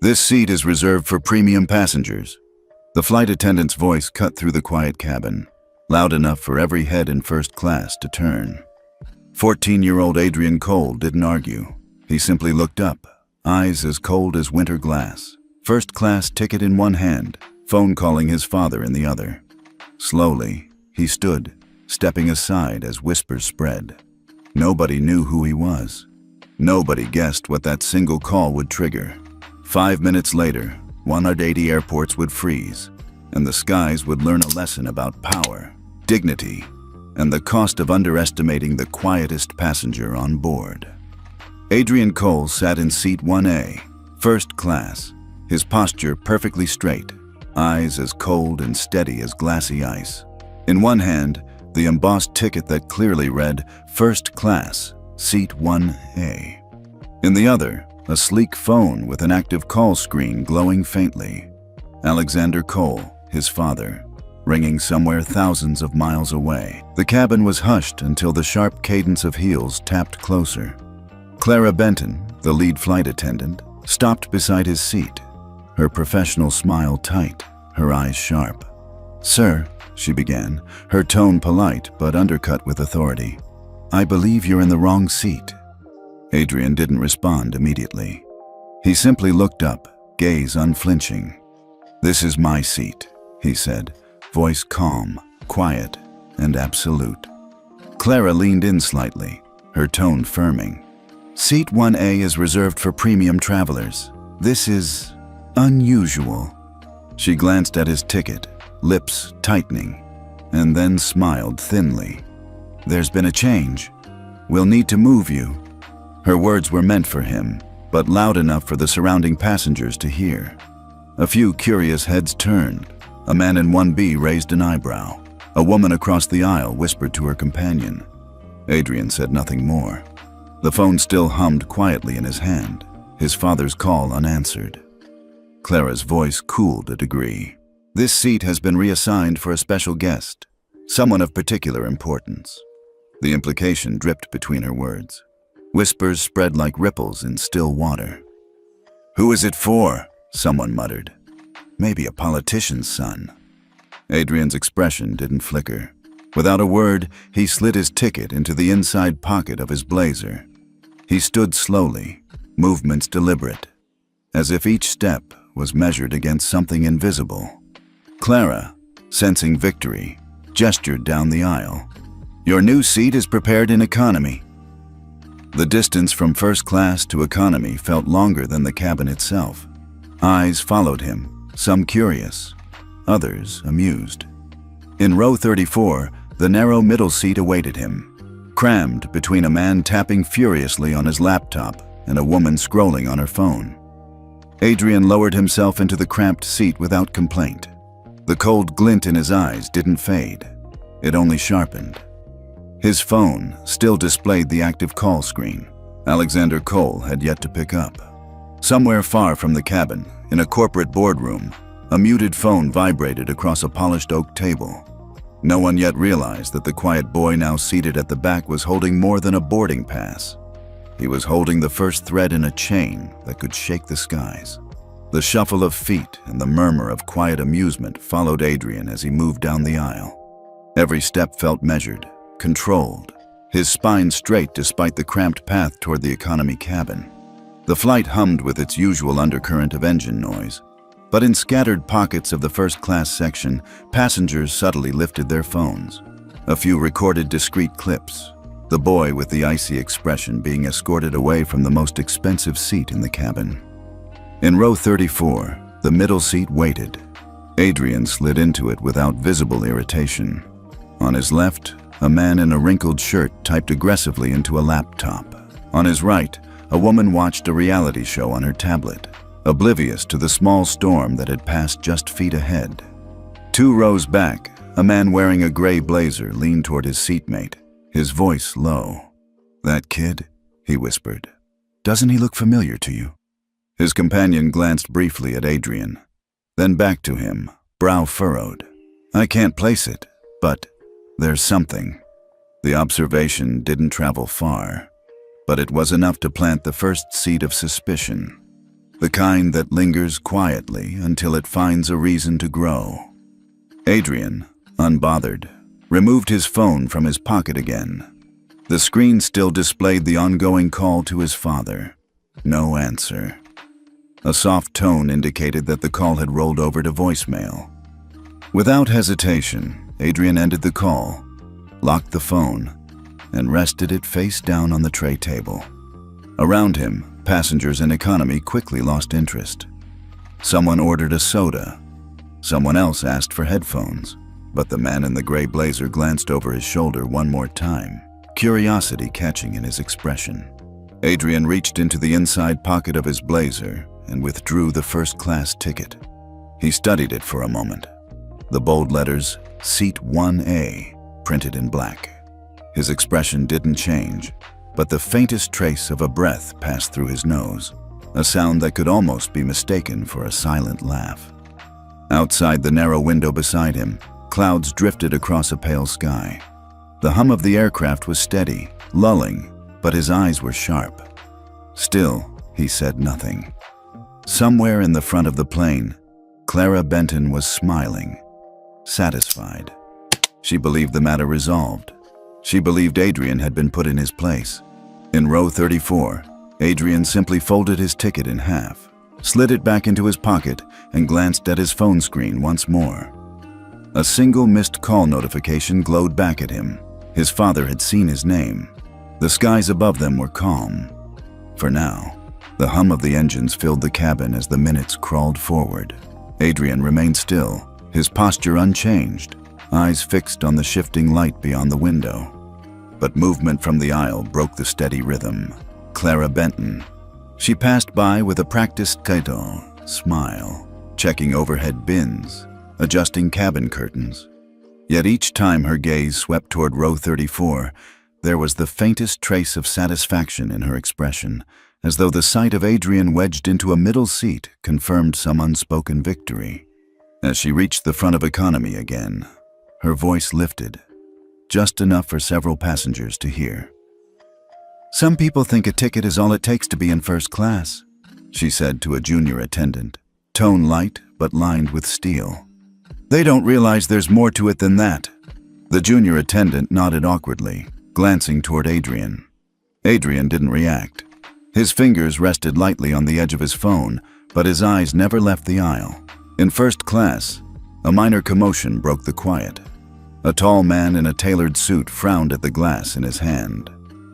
This seat is reserved for premium passengers. The flight attendant's voice cut through the quiet cabin, loud enough for every head in first class to turn. 14-year-old Adrian Cole didn't argue. He simply looked up, eyes as cold as winter glass. First class ticket in one hand, phone calling his father in the other. Slowly, he stood, stepping aside as whispers spread. Nobody knew who he was. Nobody guessed what that single call would trigger. 5 minutes later, 180 airports would freeze, and the skies would learn a lesson about power, dignity, and the cost of underestimating the quietest passenger on board. Adrian Cole sat in seat 1A, first class, his posture perfectly straight, eyes as cold and steady as glassy ice. In one hand, the embossed ticket that clearly read, First Class, Seat 1A. In the other, a sleek phone with an active call screen glowing faintly. Alexander Cole, his father, ringing somewhere thousands of miles away. The cabin was hushed until the sharp cadence of heels tapped closer. Clara Benton, the lead flight attendant, stopped beside his seat, her professional smile tight, her eyes sharp. "Sir," she began, her tone polite but undercut with authority, "I believe you're in the wrong seat." Adrian didn't respond immediately. He simply looked up, gaze unflinching. "This is my seat," he said, voice calm, quiet, and absolute. Clara leaned in slightly, her tone firming. "Seat 1A is reserved for premium travelers. This is unusual." She glanced at his ticket, lips tightening, and then smiled thinly. "There's been a change. We'll need to move you." Her words were meant for him, but loud enough for the surrounding passengers to hear. A few curious heads turned. A man in 1B raised an eyebrow. A woman across the aisle whispered to her companion. Adrian said nothing more. The phone still hummed quietly in his hand, his father's call unanswered. Clara's voice cooled a degree. "This seat has been reassigned for a special guest, someone of particular importance." The implication dripped between her words. Whispers spread like ripples in still water. "Who is it for?" someone muttered. "Maybe a politician's son." Adrian's expression didn't flicker. Without a word, he slid his ticket into the inside pocket of his blazer. He stood slowly, movements deliberate, as if each step was measured against something invisible. Clara, sensing victory, gestured down the aisle. "Your new seat is prepared in economy." The distance from first class to economy felt longer than the cabin itself. Eyes followed him, some curious, others amused. In row 34, the narrow middle seat awaited him, crammed between a man tapping furiously on his laptop and a woman scrolling on her phone. Adrian lowered himself into the cramped seat without complaint. The cold glint in his eyes didn't fade. It only sharpened. His phone still displayed the active call screen. Alexander Cole had yet to pick up. Somewhere far from the cabin, in a corporate boardroom, a muted phone vibrated across a polished oak table. No one yet realized that the quiet boy now seated at the back was holding more than a boarding pass. He was holding the first thread in a chain that could shake the skies. The shuffle of feet and the murmur of quiet amusement followed Adrian as he moved down the aisle. Every step felt measured, controlled, his spine straight despite the cramped path toward the economy cabin. The flight hummed with its usual undercurrent of engine noise, but in scattered pockets of the first-class section, passengers subtly lifted their phones. A few recorded discreet clips, the boy with the icy expression being escorted away from the most expensive seat in the cabin. In row 34, the middle seat waited. Adrian slid into it without visible irritation. On his left, a man in a wrinkled shirt typed aggressively into a laptop. On his right, a woman watched a reality show on her tablet, oblivious to the small storm that had passed just feet ahead. 2 rows back, a man wearing a gray blazer leaned toward his seatmate, his voice low. "That kid?" he whispered. "Doesn't he look familiar to you?" His companion glanced briefly at Adrian, then back to him, brow furrowed. "I can't place it, but there's something." The observation didn't travel far, but it was enough to plant the first seed of suspicion. the kind that lingers quietly until it finds a reason to grow. Adrian, unbothered, removed his phone from his pocket again. The screen still displayed the ongoing call to his father. No answer. A soft tone indicated that the call had rolled over to voicemail. Without hesitation, Adrian ended the call, locked the phone, and rested it face down on the tray table. Around him, passengers in economy quickly lost interest. Someone ordered a soda. Someone else asked for headphones, but the man in the gray blazer glanced over his shoulder one more time, curiosity catching in his expression. Adrian reached into the inside pocket of his blazer and withdrew the first-class ticket. He studied it for a moment. The bold letters, Seat 1A, printed in black. His expression didn't change, but the faintest trace of a breath passed through his nose, a sound that could almost be mistaken for a silent laugh. Outside the narrow window beside him, clouds drifted across a pale sky. The hum of the aircraft was steady, lulling, but his eyes were sharp. Still, he said nothing. Somewhere in the front of the plane, Clara Benton was smiling, satisfied. She believed the matter resolved. She believed Adrian had been put in his place. In row 34, Adrian simply folded his ticket in half, slid it back into his pocket, and glanced at his phone screen once more. A single missed call notification glowed back at him. His father had seen his name. The skies above them were calm. For now, the hum of the engines filled the cabin as the minutes crawled forward. Adrian remained still, his posture unchanged, eyes fixed on the shifting light beyond the window. But movement from the aisle broke the steady rhythm. Clara Benton. She passed by with a practiced smile, checking overhead bins, adjusting cabin curtains. Yet each time her gaze swept toward row 34, there was the faintest trace of satisfaction in her expression, as though the sight of Adrian wedged into a middle seat confirmed some unspoken victory. As she reached the front of economy again, her voice lifted, just enough for several passengers to hear. "Some people think a ticket is all it takes to be in first class," she said to a junior attendant, tone light but lined with steel. "They don't realize there's more to it than that." The junior attendant nodded awkwardly, glancing toward Adrian. Adrian didn't react. His fingers rested lightly on the edge of his phone, but his eyes never left the aisle. In first class, a minor commotion broke the quiet. A tall man in a tailored suit frowned at the glass in his hand.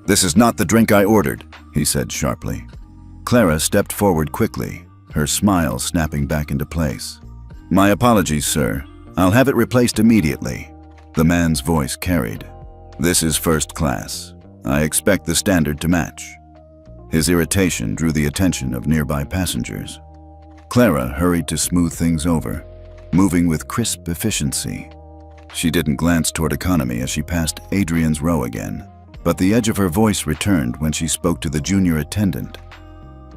"This is not the drink I ordered," he said sharply. Clara stepped forward quickly, her smile snapping back into place. "My apologies, sir. I'll have it replaced immediately." The man's voice carried. "This is first class. I expect the standard to match." His irritation drew the attention of nearby passengers. Clara hurried to smooth things over, moving with crisp efficiency. She didn't glance toward economy as she passed Adrian's row again, but the edge of her voice returned when she spoke to the junior attendant.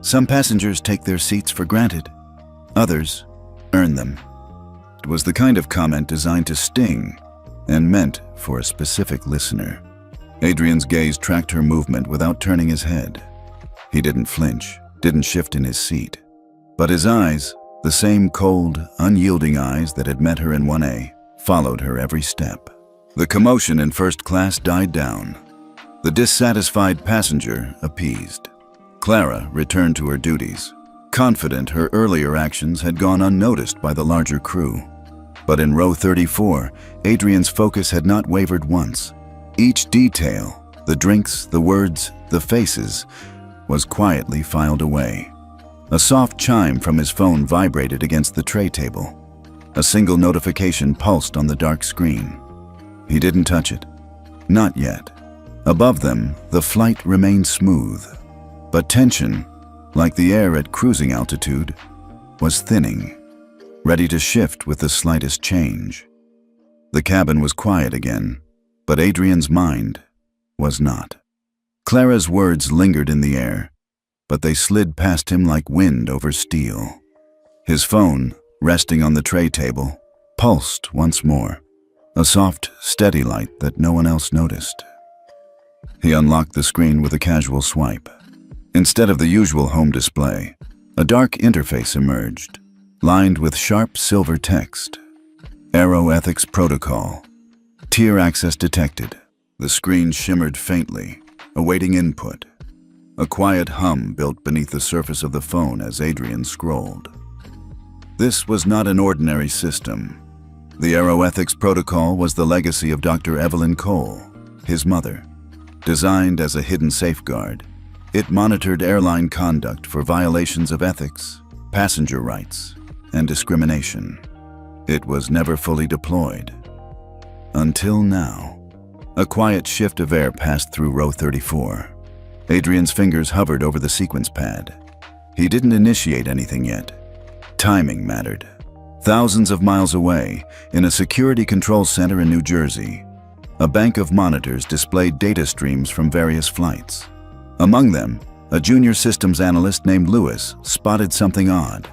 "Some passengers take their seats for granted. Others earn them." It was the kind of comment designed to sting and meant for a specific listener. Adrian's gaze tracked her movement without turning his head. He didn't flinch, didn't shift in his seat. But his eyes, the same cold, unyielding eyes that had met her in 1A, followed her every step. The commotion in first class died down. The dissatisfied passenger appeased. Clara returned to her duties, confident her earlier actions had gone unnoticed by the larger crew. But in row 34, Adrian's focus had not wavered once. Each detail, the drinks, the words, the faces, was quietly filed away. A soft chime from his phone vibrated against the tray table. A single notification pulsed on the dark screen. He didn't touch it. Not yet. Above them, the flight remained smooth. But tension, like the air at cruising altitude, was thinning, ready to shift with the slightest change. The cabin was quiet again, but Adrian's mind was not. Clara's words lingered in the air, but they slid past him like wind over steel. His phone, resting on the tray table, pulsed once more, a soft, steady light that no one else noticed. He unlocked the screen with a casual swipe. Instead of the usual home display, A dark interface emerged, lined with sharp silver text. Aero Ethics Protocol. Tier access detected. The screen shimmered faintly, awaiting input. A quiet hum built beneath the surface of the phone as Adrian scrolled. This was not an ordinary system. The Aero Ethics Protocol was the legacy of Dr. Evelyn Cole, his mother. Designed as a hidden safeguard, it monitored airline conduct for violations of ethics, passenger rights, and discrimination. It was never fully deployed. Until now. A quiet shift of air passed through row 34. Adrian's fingers hovered over the sequence pad. He didn't initiate anything yet. Timing mattered. Thousands of miles away, in a security control center in New Jersey, a bank of monitors displayed data streams from various flights. Among them, a junior systems analyst named Lewis spotted something odd.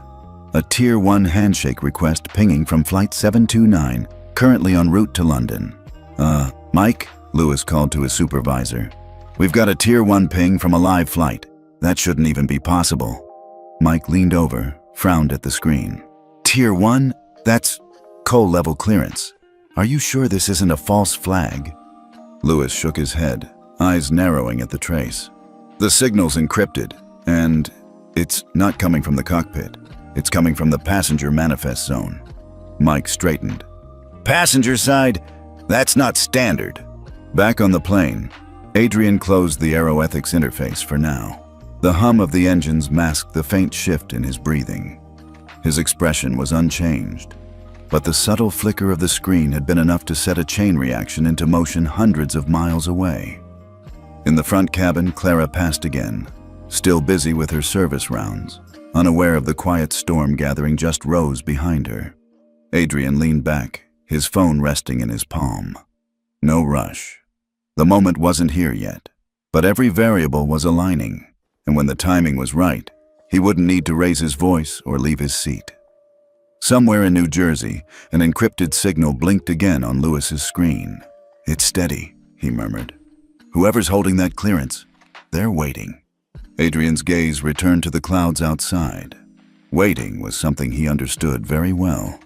A Tier 1 handshake request pinging from Flight 729, currently en route to London. Mike, Lewis called to his supervisor. We've got a Tier 1 ping from a live flight. That shouldn't even be possible. Mike leaned over, frowned at the screen. Tier 1? That's Cole-level clearance. Are you sure this isn't a false flag? Lewis shook his head, eyes narrowing at the trace. The signal's encrypted, and it's not coming from the cockpit. It's coming from the passenger manifest zone. Mike straightened. Passenger side? That's not standard. Back on the plane, Adrian closed the Aero Ethics interface for now. The hum of the engines masked the faint shift in his breathing. His expression was unchanged, but the subtle flicker of the screen had been enough to set a chain reaction into motion hundreds of miles away. In the front cabin, Clara passed again, still busy with her service rounds, unaware of the quiet storm gathering just rows behind her. Adrian leaned back, his phone resting in his palm. No rush. The moment wasn't here yet, but every variable was aligning, and when the timing was right, he wouldn't need to raise his voice or leave his seat. Somewhere in New Jersey, an encrypted signal blinked again on Lewis's screen. It's steady, he murmured. Whoever's holding that clearance, they're waiting. Adrian's gaze returned to the clouds outside. Waiting was something he understood very well.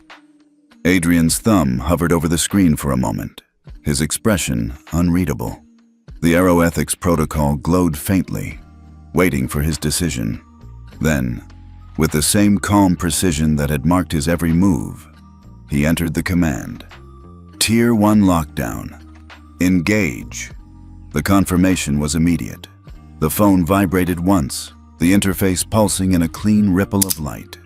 Adrian's thumb hovered over the screen for a moment, his expression unreadable. The Aero Ethics Protocol glowed faintly, waiting for his decision. Then, with the same calm precision that had marked his every move, he entered the command. Tier 1 lockdown. Engage. The confirmation was immediate. The phone vibrated once, the interface pulsing in a clean ripple of light.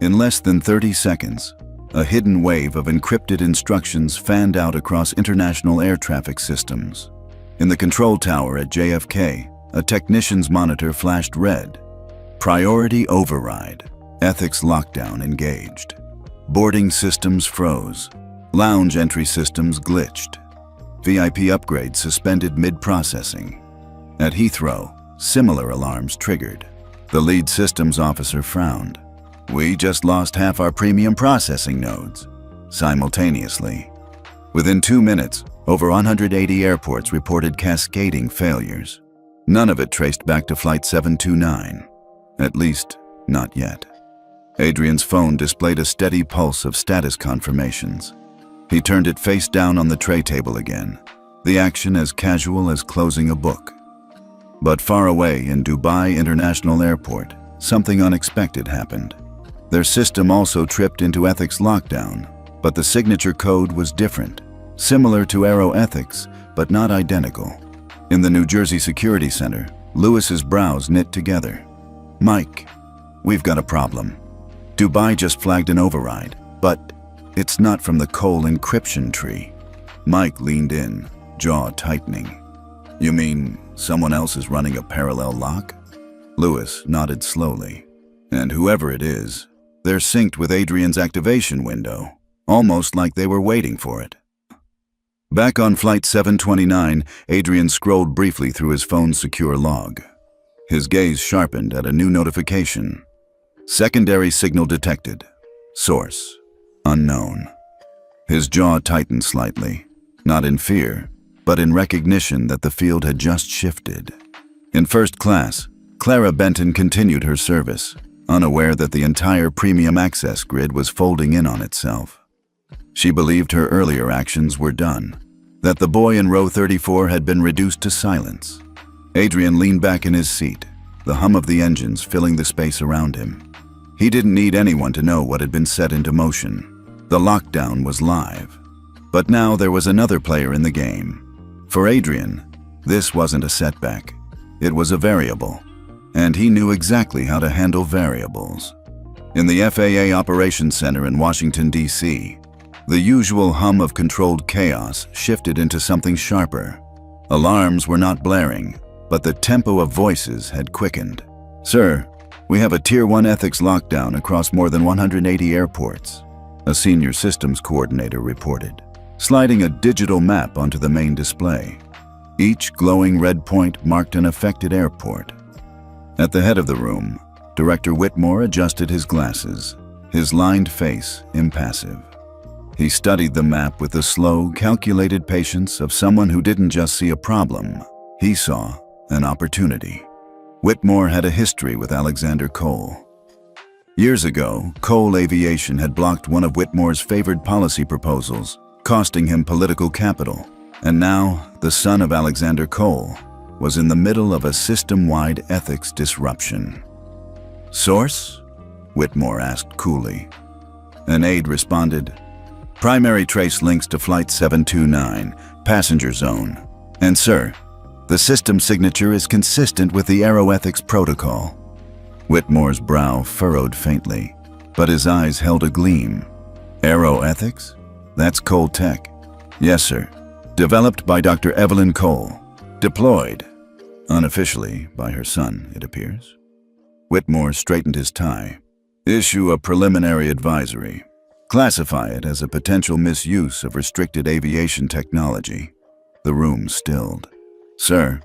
In less than 30 seconds, a hidden wave of encrypted instructions fanned out across international air traffic systems. In the control tower at JFK, a technician's monitor flashed red. Priority override. Ethics lockdown engaged. Boarding systems froze. Lounge entry systems glitched. VIP upgrades suspended mid-processing. At Heathrow, similar alarms triggered. The lead systems officer frowned. We just lost half our premium processing nodes. Simultaneously. Within 2 minutes, over 180 airports reported cascading failures. None of it traced back to Flight 729. At least, not yet. Adrian's phone displayed a steady pulse of status confirmations. He turned it face down on the tray table again, the action as casual as closing a book. But far away in Dubai International Airport, something unexpected happened. Their system also tripped into ethics lockdown, but the signature code was different, similar to Aero Ethics, but not identical. In the New Jersey Security Center, Lewis's brows knit together. Mike, we've got a problem. Dubai just flagged an override, but it's not from the Cole encryption tree. Mike leaned in, jaw tightening. You mean someone else is running a parallel lock? Lewis nodded slowly. And whoever it is, they're synced with Adrian's activation window, almost like they were waiting for it. Back on Flight 729, Adrian scrolled briefly through his phone's secure log. His gaze sharpened at a new notification. Secondary signal detected. Source: unknown. His jaw tightened slightly, not in fear, but in recognition that the field had just shifted. In first class, Clara Benton continued her service, unaware that the entire premium access grid was folding in on itself. She believed her earlier actions were done, that the boy in row 34 had been reduced to silence. Adrian leaned back in his seat, the hum of the engines filling the space around him. He didn't need anyone to know what had been set into motion. The lockdown was live. But now there was another player in the game. For Adrian, this wasn't a setback. It was a variable, and he knew exactly how to handle variables. In the FAA Operations Center in Washington, D.C., the usual hum of controlled chaos shifted into something sharper. Alarms were not blaring, but the tempo of voices had quickened. "Sir, we have a Tier 1 ethics lockdown across more than 180 airports," a senior systems coordinator reported, sliding a digital map onto the main display. Each glowing red point marked an affected airport. At the head of the room, Director Whitmore adjusted his glasses, his lined face impassive. He studied the map with the slow, calculated patience of someone who didn't just see a problem. He saw an opportunity. Whitmore had a history with Alexander Cole. Years ago, Cole Aviation had blocked one of Whitmore's favored policy proposals, costing him political capital. And now, the son of Alexander Cole was in the middle of a system-wide ethics disruption. "Source?" Whitmore asked coolly. An aide responded, "Primary trace links to Flight 729, passenger zone. And sir, the system signature is consistent with the aeroethics protocol." Whitmore's brow furrowed faintly, but his eyes held a gleam. "Aeroethics? That's Cole Tech." "Yes, sir. Developed by Dr. Evelyn Cole. Deployed, unofficially, by her son, it appears." Whitmore straightened his tie. "Issue a preliminary advisory. Classify it as a potential misuse of restricted aviation technology." The room stilled. "Sir,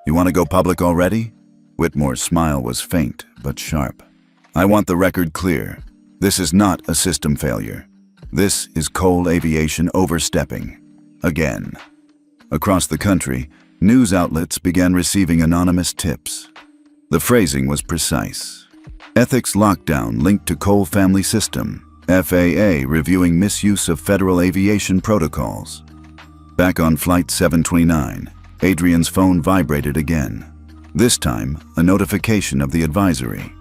you want to go public already?" Whitmore's smile was faint but sharp. "I want the record clear. This is not a system failure. This is Cole Aviation overstepping. Again." Across the country, news outlets began receiving anonymous tips. The phrasing was precise. "Ethics lockdown linked to Cole family system. FAA reviewing misuse of federal aviation protocols." Back on Flight 729, Adrian's phone vibrated again. This time, a notification of the advisory.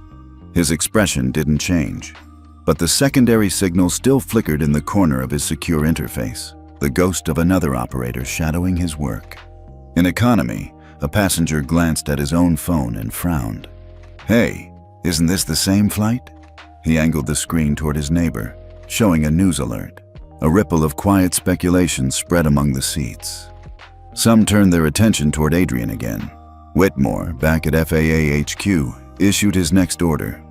His expression didn't change, but the secondary signal still flickered in the corner of his secure interface, the ghost of another operator shadowing his work. In economy, a passenger glanced at his own phone and frowned. "Hey, isn't this the same flight?" He angled the screen toward his neighbor, showing a news alert. A ripple of quiet speculation spread among the seats. Some turned their attention toward Adrian again. Whitmore, back at FAA HQ, issued his next order.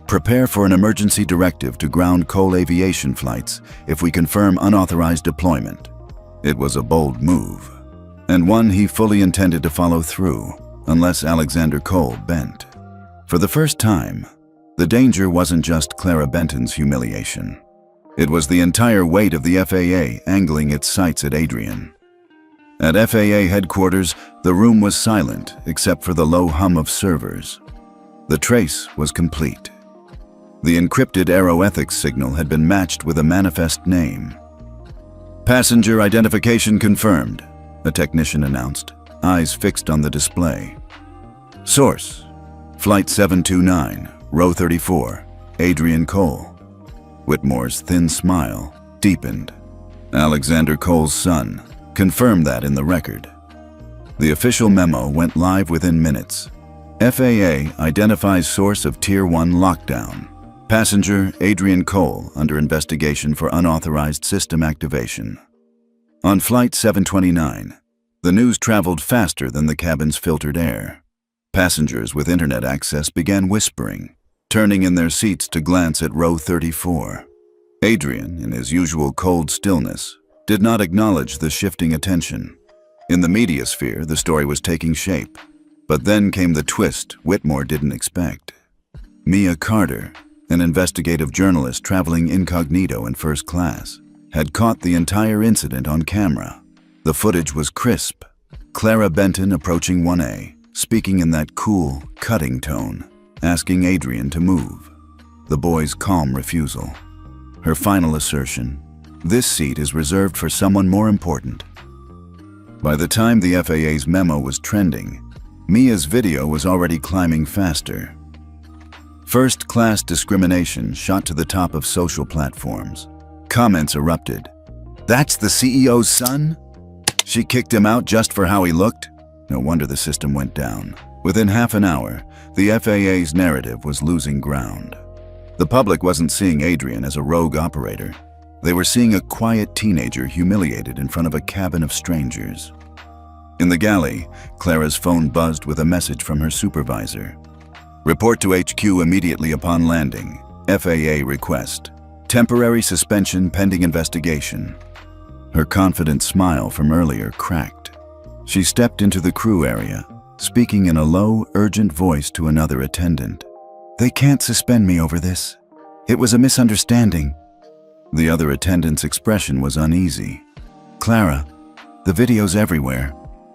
"Prepare for an emergency directive to ground Cole Aviation flights if we confirm unauthorized deployment." It was a bold move, and one he fully intended to follow through, unless Alexander Cole bent. For the first time, the danger wasn't just Clara Benton's humiliation. It was the entire weight of the FAA angling its sights at Adrian. At FAA headquarters, the room was silent except for the low hum of servers. The trace was complete. The encrypted aeroethics signal had been matched with a manifest name. "Passenger identification confirmed," a technician announced, eyes fixed on the display. "Source: Flight 729, row 34, Adrian Cole." Whitmore's thin smile deepened. "Alexander Cole's son. Confirm that in the record." The official memo went live within minutes. FAA identifies source of Tier 1 lockdown. Passenger Adrian Cole under investigation for unauthorized system activation. On Flight 729, the news traveled faster than the cabin's filtered air. Passengers with internet access began whispering, turning in their seats to glance at row 34. Adrian, in his usual cold stillness, did not acknowledge the shifting attention. In the media sphere, the story was taking shape. But then came the twist Whitmore didn't expect. Mia Carter, an investigative journalist traveling incognito in first class, had caught the entire incident on camera. The footage was crisp. Clara Benton approaching 1A, speaking in that cool, cutting tone, asking Adrian to move. the boy's calm refusal. Her final assertion, "This seat is reserved for someone more important." By the time the FAA's memo was trending, Mia's video was already climbing faster. First-class discrimination shot to the top of social platforms. Comments erupted. "That's the CEO's son? She kicked him out just for how he looked?" No wonder the system went down. Within half an hour, the FAA's narrative was losing ground. The public wasn't seeing Adrian as a rogue operator. They were seeing a quiet teenager humiliated in front of a cabin of strangers. In the galley, Clara's phone buzzed with a message from her supervisor. "Report to HQ immediately upon landing. FAA request. Temporary suspension pending investigation." Her confident smile from earlier cracked. She stepped into the crew area, speaking in a low, urgent voice to another attendant. "They can't suspend me over this. It was a misunderstanding." The other attendant's expression was uneasy. "Clara, the video's everywhere."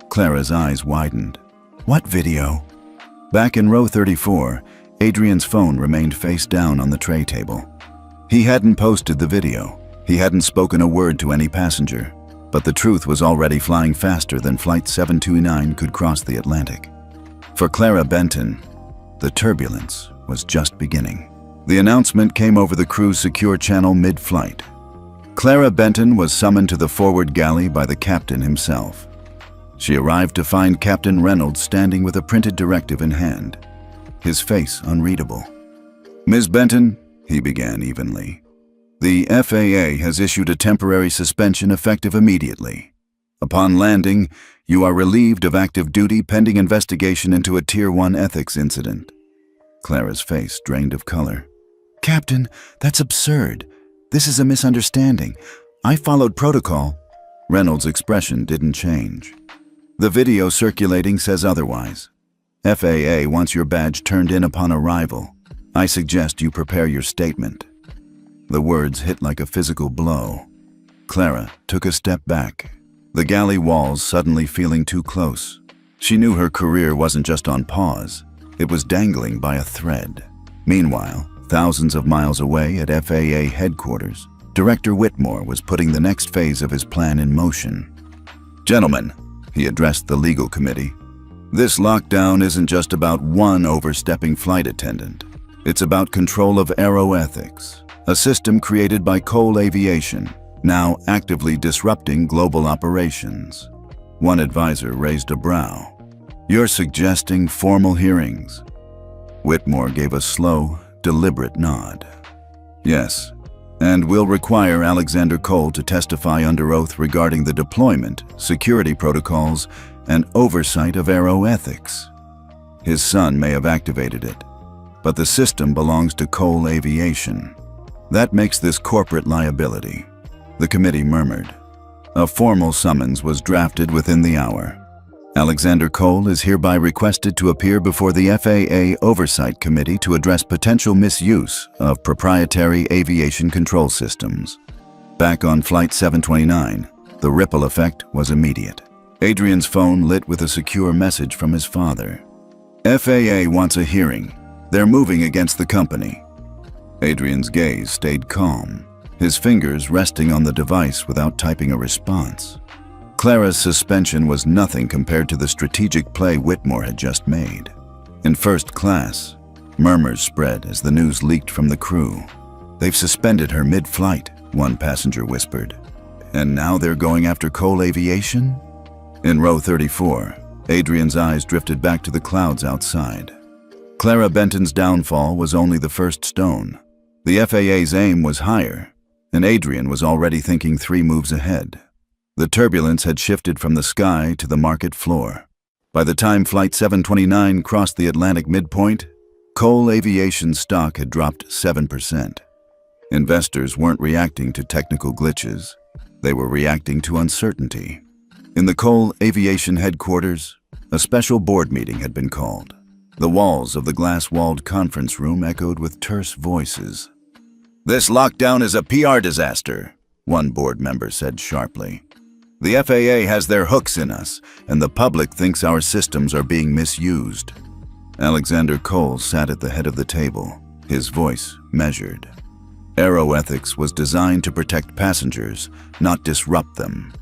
Clara's eyes widened. "What video?" Back in row 34, Adrian's phone remained face down on the tray table. He hadn't posted the video. He hadn't spoken a word to any passenger. But the truth was already flying faster than Flight 729 could cross the Atlantic. For Clara Benton, the turbulence was just beginning. The announcement came over the crew's secure channel mid-flight. Clara Benton was summoned to the forward galley by the captain himself. She arrived to find Captain Reynolds standing with a printed directive in hand, his face unreadable. "Ms. Benton," he began evenly, "the FAA has issued a temporary suspension effective immediately. Upon landing, you are relieved of active duty pending investigation into a Tier 1 ethics incident." Clara's face drained of color. "Captain, that's absurd. This is a misunderstanding. I followed protocol." Reynolds' expression didn't change. "The video circulating says otherwise. FAA wants your badge turned in upon arrival. I suggest you prepare your statement." The words hit like a physical blow. Clara took a step back, the galley walls suddenly feeling too close. She knew her career wasn't just on pause, it was dangling by a thread. Meanwhile, thousands of miles away at FAA headquarters, Director Whitmore was putting the next phase of his plan in motion. "Gentlemen," he addressed the legal committee, "this lockdown isn't just about one overstepping flight attendant. It's about control of aeroethics, a system created by Cole Aviation, now actively disrupting global operations." One advisor raised a brow. "You're suggesting formal hearings?" Whitmore gave a slow, deliberate nod. "Yes, and we'll require Alexander Cole to testify under oath regarding the deployment, security protocols, and oversight of aeroethics. His son may have activated it, but the system belongs to Cole Aviation. That makes this corporate liability." The committee murmured. A formal summons was drafted within the hour. "Alexander Cole is hereby requested to appear before the FAA Oversight Committee to address potential misuse of proprietary aviation control systems." Back on Flight 729, the ripple effect was immediate. Adrian's phone lit with a secure message from his father. "FAA wants a hearing. They're moving against the company." Adrian's gaze stayed calm, his fingers resting on the device without typing a response. Clara's suspension was nothing compared to the strategic play Whitmore had just made. In first class, murmurs spread as the news leaked from the crew. "They've suspended her mid-flight," one passenger whispered. "And now they're going after Cole Aviation?" In row 34, Adrian's eyes drifted back to the clouds outside. Clara Benton's downfall was only the first stone. The FAA's aim was higher, and Adrian was already thinking 3 moves ahead. The turbulence had shifted from the sky to the market floor. By the time Flight 729 crossed the Atlantic midpoint, Cole Aviation stock had dropped 7%. Investors weren't reacting to technical glitches. They were reacting to uncertainty. In the Cole Aviation headquarters, a special board meeting had been called. The walls of the glass-walled conference room echoed with terse voices. "This lockdown is a PR disaster," one board member said sharply. "The FAA has their hooks in us, and the public thinks our systems are being misused." Alexander Cole sat at the head of the table, his voice measured. Aeroethics was designed to protect passengers, not disrupt them.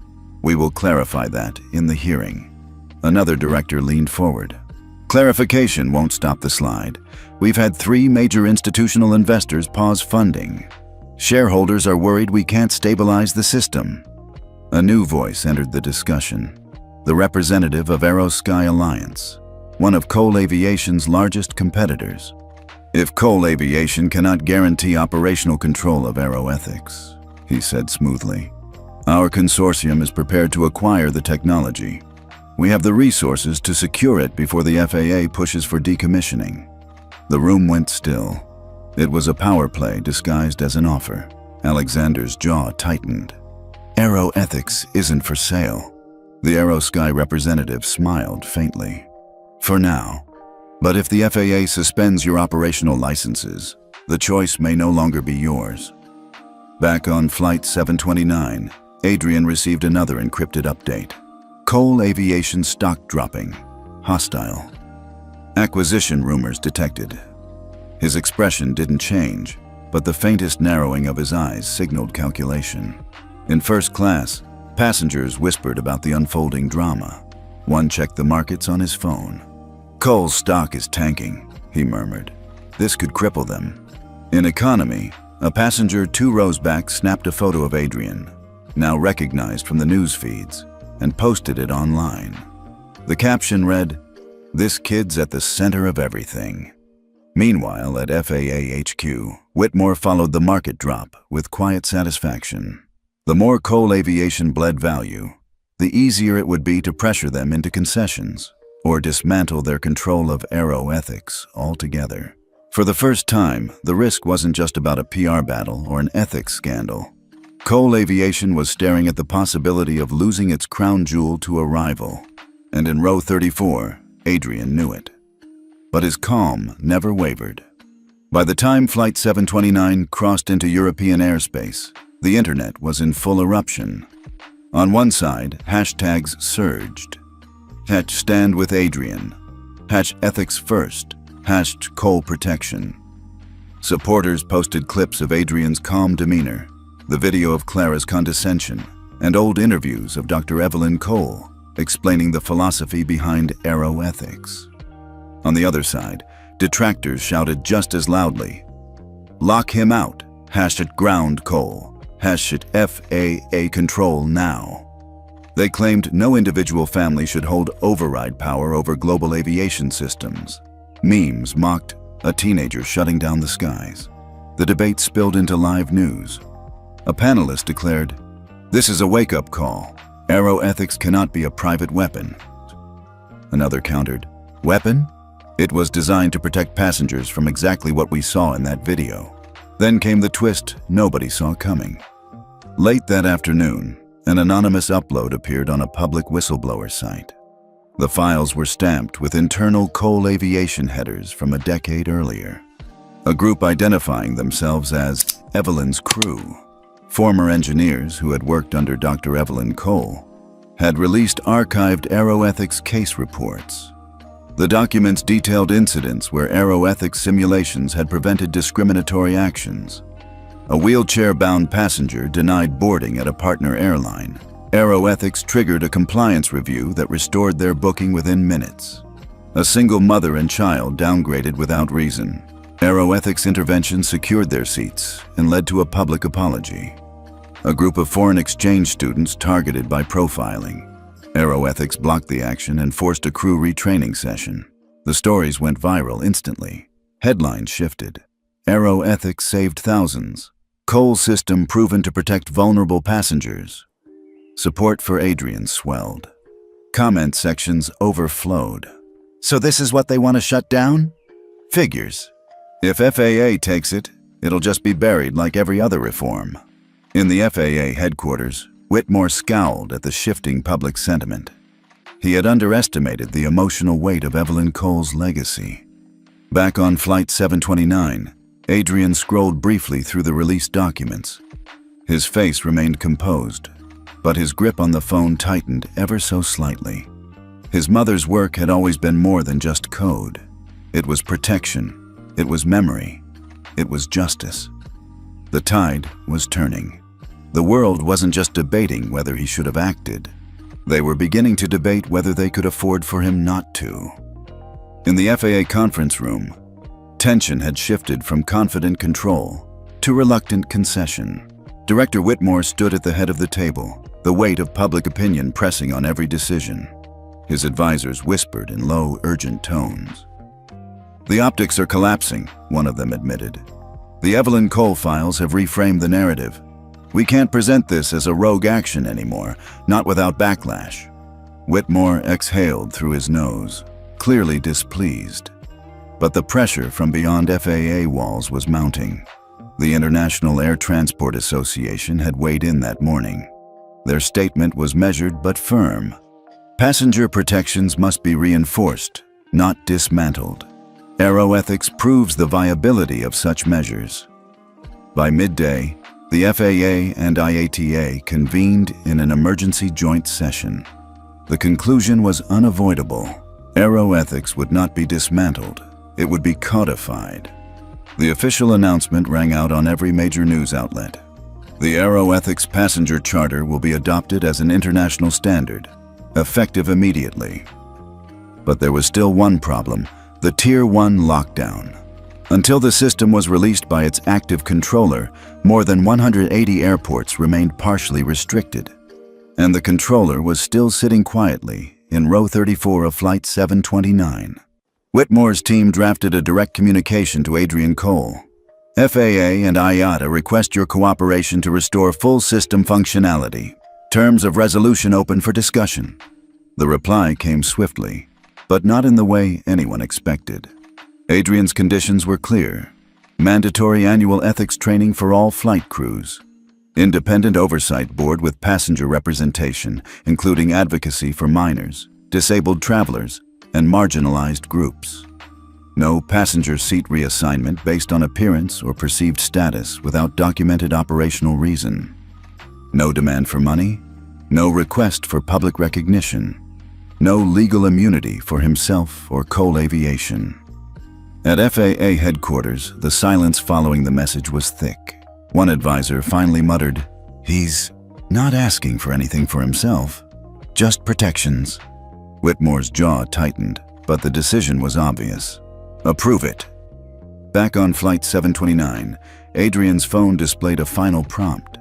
We will clarify that in the hearing. Another director leaned forward. Clarification won't stop the slide. We've had 3 major institutional investors pause funding. Shareholders are worried we can't stabilize the system. A new voice entered the discussion. The representative of AeroSky Alliance, one of Cole Aviation's largest competitors. If Cole Aviation cannot guarantee operational control of Aeroethics, he said smoothly, our consortium is prepared to acquire the technology. We have the resources to secure it before the FAA pushes for decommissioning. The room went still. It was a power play disguised as an offer. Alexander's jaw tightened. Aeroethics isn't for sale. The AeroSky representative smiled faintly. For now. But if the FAA suspends your operational licenses, the choice may no longer be yours. Back on Flight 729, Adrian received another encrypted update. Cole Aviation stock dropping. Hostile. Acquisition rumors detected. His expression didn't change, but the faintest narrowing of his eyes signaled calculation. In first class, passengers whispered about the unfolding drama. One checked the markets on his phone. Cole's stock is tanking, he murmured. This could cripple them. In economy, a passenger 2 rows back snapped a photo of Adrian, now recognized from the news feeds, and posted it online. The caption read, "This kid's at the center of everything." Meanwhile, at FAA HQ, Whitmore followed the market drop with quiet satisfaction. The more Cole Aviation bled value, the easier it would be to pressure them into concessions or dismantle their control of Aeroethics altogether. For the first time, the risk wasn't just about a PR battle or an ethics scandal. Cole Aviation was staring at the possibility of losing its crown jewel to a rival. And in row 34, Adrian knew it. But his calm never wavered. By the time Flight 729 crossed into European airspace, the internet was in full eruption. On one side, hashtags surged. #Stand with Adrian. #Ethics first. #Cole protection. Supporters posted clips of Adrian's calm demeanor, the video of Clara's condescension, and old interviews of Dr. Evelyn Cole explaining the philosophy behind Aeroethics. On the other side, detractors shouted just as loudly, "Lock him out. #ground Cole. #FAA control now." They claimed no individual family should hold override power over global aviation systems. Memes mocked a teenager shutting down the skies. The debate spilled into live news. A panelist declared, "This is a wake-up call. Aeroethics cannot be a private weapon." Another countered, "Weapon? It was designed to protect passengers from exactly what we saw in that video." Then came the twist nobody saw coming. Late that afternoon, an anonymous upload appeared on a public whistleblower site. The files were stamped with internal Cole Aviation headers from a decade earlier. A group identifying themselves as Evelyn's crew, former engineers who had worked under Dr. Evelyn Cole, had released archived Aeroethics case reports. The documents detailed incidents where Aeroethics simulations had prevented discriminatory actions. A wheelchair-bound passenger denied boarding at a partner airline. Aeroethics triggered a compliance review that restored their booking within minutes. A single mother and child downgraded without reason. Aeroethics intervention secured their seats and led to a public apology. A group of foreign exchange students targeted by profiling. Aeroethics blocked the action and forced a crew retraining session. The stories went viral instantly. Headlines shifted. Aeroethics saved thousands. Cole system proven to protect vulnerable passengers. Support for Adrian swelled. Comment sections overflowed. So this is what they want to shut down? Figures. If FAA takes it, it'll just be buried like every other reform. In the FAA headquarters, Whitmore scowled at the shifting public sentiment. He had underestimated the emotional weight of Evelyn Cole's legacy. Back on Flight 729, Adrian scrolled briefly through the released documents. His face remained composed, but his grip on the phone tightened ever so slightly. His mother's work had always been more than just code. It was protection. It was memory. it was justice. The tide was turning. The world wasn't just debating whether he should have acted. They were beginning to debate whether they could afford for him not to. In the FAA conference room, tension had shifted from confident control to reluctant concession. Director Whitmore stood at the head of the table, the weight of public opinion pressing on every decision. His advisors whispered in low, urgent tones. "The optics are collapsing," one of them admitted. "The Evelyn Cole files have reframed the narrative. We can't present this as a rogue action anymore, not without backlash." Whitmore exhaled through his nose, clearly displeased. But the pressure from beyond FAA walls was mounting. The International Air Transport Association had weighed in that morning. Their statement was measured but firm. Passenger protections must be reinforced, not dismantled. Aeroethics proves the viability of such measures. By midday, the FAA and IATA convened in an emergency joint session. The conclusion was unavoidable. Aeroethics would not be dismantled. It would be codified. The official announcement rang out on every major news outlet. The Aeroethics passenger charter will be adopted as an international standard, effective immediately. But there was still one problem: the Tier 1 lockdown. Until the system was released by its active controller, more than 180 airports remained partially restricted. And the controller was still sitting quietly in row 34 of Flight 729. Whitmore's team drafted a direct communication to Adrian Cole. "FAA and IATA request your cooperation to restore full system functionality. Terms of resolution open for discussion." The reply came swiftly, but not in the way anyone expected. Adrian's conditions were clear: mandatory annual ethics training for all flight crews, independent oversight board with passenger representation, including advocacy for minors, disabled travelers, and marginalized groups. No passenger seat reassignment based on appearance or perceived status without documented operational reason. No demand for money, no request for public recognition, no legal immunity for himself or Cole Aviation. At FAA headquarters, the silence following the message was thick. One advisor finally muttered, "He's not asking for anything for himself, just protections." Whitmore's jaw tightened, but the decision was obvious. Approve it. Back on Flight 729, Adrian's phone displayed a final prompt.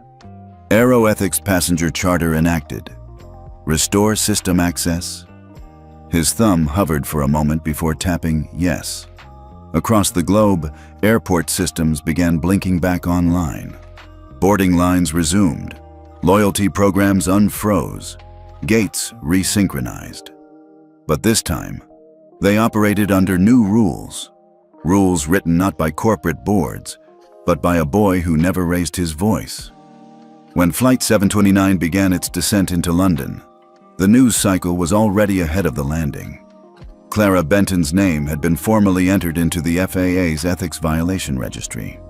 Aeroethics passenger charter enacted. Restore system access? His thumb hovered for a moment before tapping yes. Across the globe, airport systems began blinking back online. Boarding lines resumed. Loyalty programs unfroze. Gates resynchronized. But this time, they operated under new rules. Rules written not by corporate boards, but by a boy who never raised his voice. When Flight 729 began its descent into London, the news cycle was already ahead of the landing. Clara Benton's name had been formally entered into the FAA's ethics violation registry.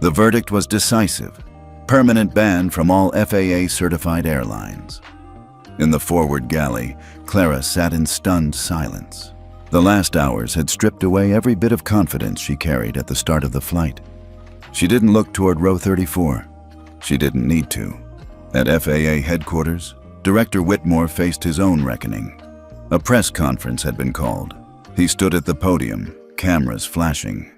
The verdict was decisive: permanent ban from all FAA-certified airlines. In the forward galley, Clara sat in stunned silence. The last hours had stripped away every bit of confidence she carried at the start of the flight. She didn't look toward row 34. She didn't need to. At FAA headquarters, Director Whitmore faced his own reckoning. A press conference had been called. He stood at the podium, cameras flashing.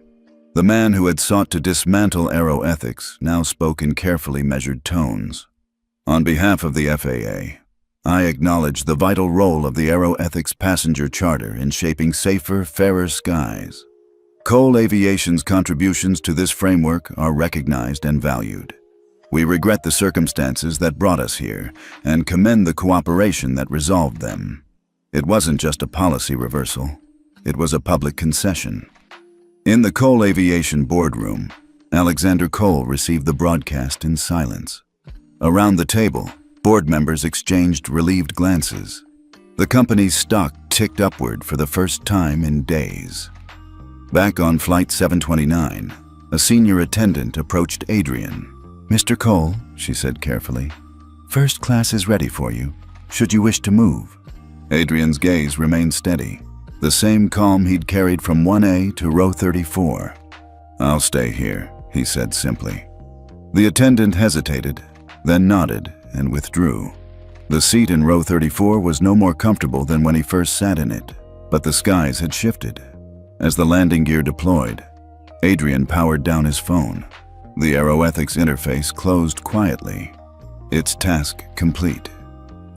The man who had sought to dismantle aeroethics now spoke in carefully measured tones. "On behalf of the FAA, I acknowledge the vital role of the Aeroethics Passenger Charter in shaping safer, fairer skies. Cole Aviation's contributions to this framework are recognized and valued. We regret the circumstances that brought us here and commend the cooperation that resolved them. It wasn't just a policy reversal, it was a public concession." In the Cole Aviation boardroom, Alexander Cole received the broadcast in silence. Around the table, board members exchanged relieved glances. The company's stock ticked upward for the first time in days. Back on Flight 729, a senior attendant approached Adrian. "Mr. Cole," she said carefully, "first class is ready for you, should you wish to move." Adrian's gaze remained steady, the same calm he'd carried from 1A to row 34. "I'll stay here." he said simply. The attendant hesitated, then nodded and withdrew. The seat in row 34 was no more comfortable than when he first sat in it, but the skies had shifted. As the landing gear deployed, Adrian powered down his phone. The Aeroethics interface closed quietly, its task complete.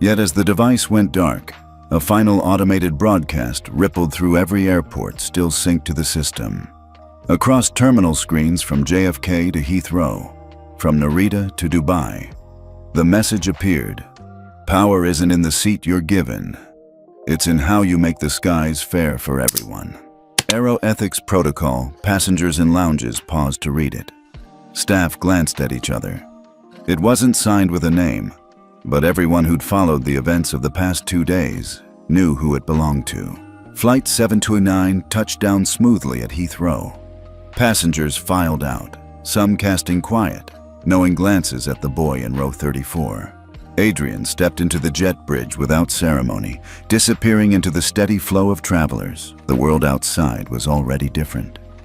Yet as the device went dark, a final automated broadcast rippled through every airport still synced to the system. Across terminal screens from JFK to Heathrow, from Narita to Dubai, the message appeared: power isn't in the seat you're given. It's in how you make the skies fair for everyone. Aeroethics Protocol, passengers in lounges paused to read it. Staff glanced at each other. It wasn't signed with a name, but everyone who'd followed the events of the past 2 days knew who it belonged to. Flight 729 touched down smoothly at Heathrow. Passengers filed out, some casting quiet, knowing glances at the boy in row 34. Adrian stepped into the jet bridge without ceremony, disappearing into the steady flow of travelers. The world outside was already different.